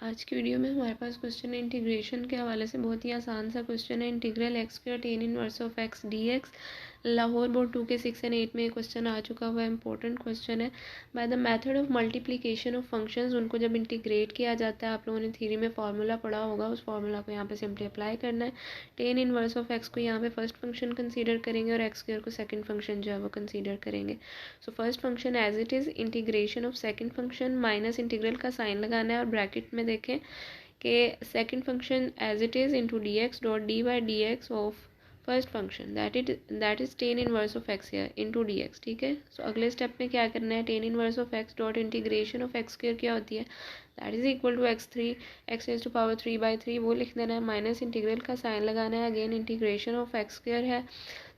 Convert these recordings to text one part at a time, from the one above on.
आज की वीडियो में हमारे पास क्वेश्चन है इंटीग्रेशन के हवाले से। बहुत ही आसान सा क्वेश्चन है। Integral x square ten inverse of x d x. Lahore board 2 के 6 और 8 में क्वेश्चन आ चुका हुआ है। इंपॉर्टेंट क्वेश्चन है। By the method of multiplication of functions, उनको जब इंटीग्रेट किया जाता है, आप लोगों ने थ्योरी में फार्मूला पढ़ा होगा, उस फार्मूला को यहाँ पे सिंपली अप्लाई करना है। टेन इनवर्स ऑफ एक्स को यहाँ पे फर्स्ट फंक्शन कंसीडर करेंगे और एक्स स्क्वायर को सेकंड फंक्शन जो है वो कंसीडर करेंगे। So first function as it is, integration of second function, minus integral का साइन लगाना है और ब्रैकेट में देखें कि second function as it is into d x dot d by d x of first function that is tan inverse of x here into d x. ठीक है। सो अगले स्टेप में क्या करना है, ten inverse of x dot integration of x square क्या होती है, that is equal to x three x raise to power 3/3, वो लिख देना है। माइनस इंटीग्रल का साइन लगाना है, again integration of x square है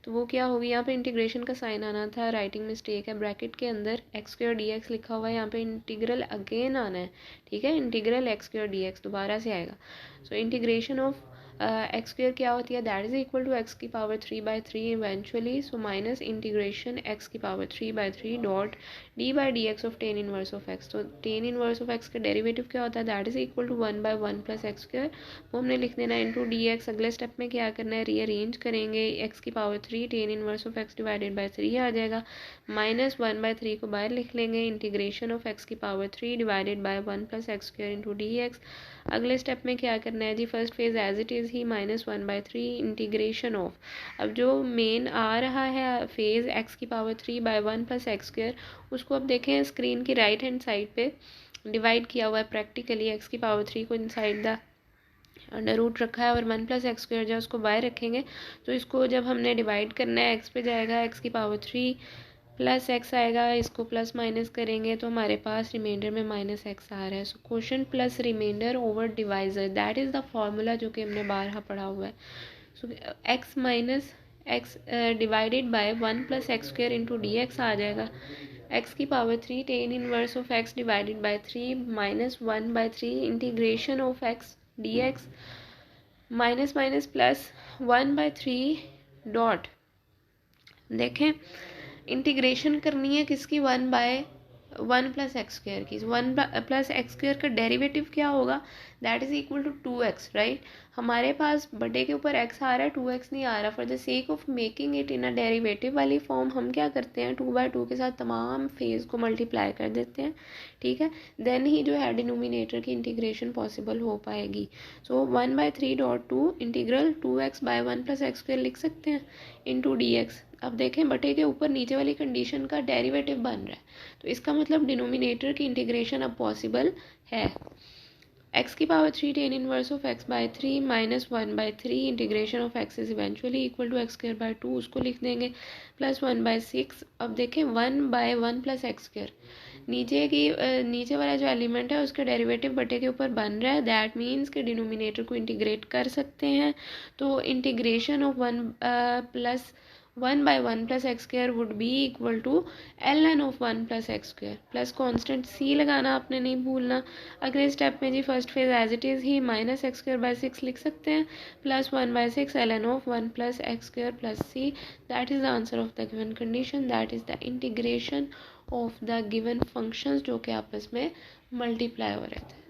तो वो क्या होगी, यहाँ पे इंटीग्रेशन का साइन आना था, राइटिंग मिस्टेक है। ब्रैकेट के अंदर एक्स स्क्वायर डी एक्स लिखा हुआ है, यहाँ पे इंटीग्रल अगेन आना है। ठीक है, integral x square d x दोबारा से आएगा। So integration of x square क्या होती है, that is equal to x की power 3/3 eventually. So minus integration x की power 3/3 dot d by d x of tan inverse of x. तो tan inverse of x का derivative क्या होता है, that is equal to 1/1 plus x square, वो हमने लिख देना है इंटू डी एक्स। अगले स्टेप में क्या करना है, रीअरेंज करेंगे, एक्स की power 3 tan inverse of x divided by 3 आ जाएगा, माइनस 1/3 को बाहर लिख लेंगे, इंटीग्रेशन ऑफ एक्स की power 3 divided by 1 plus x square into d x. अगले स्टेप में क्या करना है जी, first phase as it is ही -1/3 इंटीग्रेशन ऑफ, अब जो मेन आ रहा है फेज एक्स की power 3 by 1 plus x square, उसको अब देखें स्क्रीन की राइट हैंड साइड पे डिवाइड किया हुआ है प्रैक्टिकली। एक्स की पावर 3 को इनसाइड द अंडर रूट रखा है और 1 प्लस एक्स स्क्वायर जो उसको बाहर रखेंगे, तो इसको जब हमने डिवाइड करना है एक्स पे जाएगा, एक्स की पावर 3 प्लस एक्स आएगा, इसको प्लस माइनस करेंगे तो हमारे पास रिमाइंडर में माइनस एक्स आ रहा है। So quotient plus reminder over divisor, that is the formula जो कि हमने बारहा पढ़ा हुआ है। So x minus x divided by 1 plus x square into d x आ जाएगा। एक्स की power 3 tan inverse of x divided by 3 minus 1/3 integration of x d x, minus minus plus 1/3 dot, देखें इंटीग्रेशन करनी है किसकी, 1/1 plus x square की। 1 plus x square का derivative क्या होगा, that is equal to 2x, right. हमारे पास बटे के ऊपर x आ रहा है, 2x नहीं आ रहा। For the sake of making it in a derivative वाली फॉर्म हम क्या करते हैं, 2/2 के साथ तमाम फेज को मल्टीप्लाई कर देते हैं। ठीक है, देन ही जो है डिनोमिनेटर की इंटीग्रेशन पॉसिबल हो पाएगी। So 1/3 dot 2 integral 2x by 1 plus x square लिख सकते हैं इंटू डी एक्स। अब देखें बटे के ऊपर नीचे वाली कंडीशन का डेरिवेटिव बन रहा है, तो इसका मतलब डिनोमिनेटर की इंटीग्रेशन अब पॉसिबल है। एक्स की power 3 tan inverse of x by 3 minus 1/3 integration of x is eventually equal to x square by 2, उसको लिख देंगे प्लस 1/6। अब देखें 1/1 प्लस एक्स स्क्वायर, नीचे वाला जो एलिमेंट है उसका डेरिवेटिव बटे के ऊपर बन रहा है, दैट मीन्स के डिनोमिनेटर को इंटीग्रेट कर सकते हैं। तो integration of 1/1 plus x square would be equal to ln of 1 plus x square, plus constant c लगाना आपने नहीं भूलना। अगले स्टेप में जी first phase as it is ही माइनस एक्स स्क्वायर बाय 6 लिख सकते हैं, plus 1/6 ln of 1 plus x square plus c, that is the answer of the given condition, that is the integration of the given functions जो कि आपस में multiply हो रहे थे।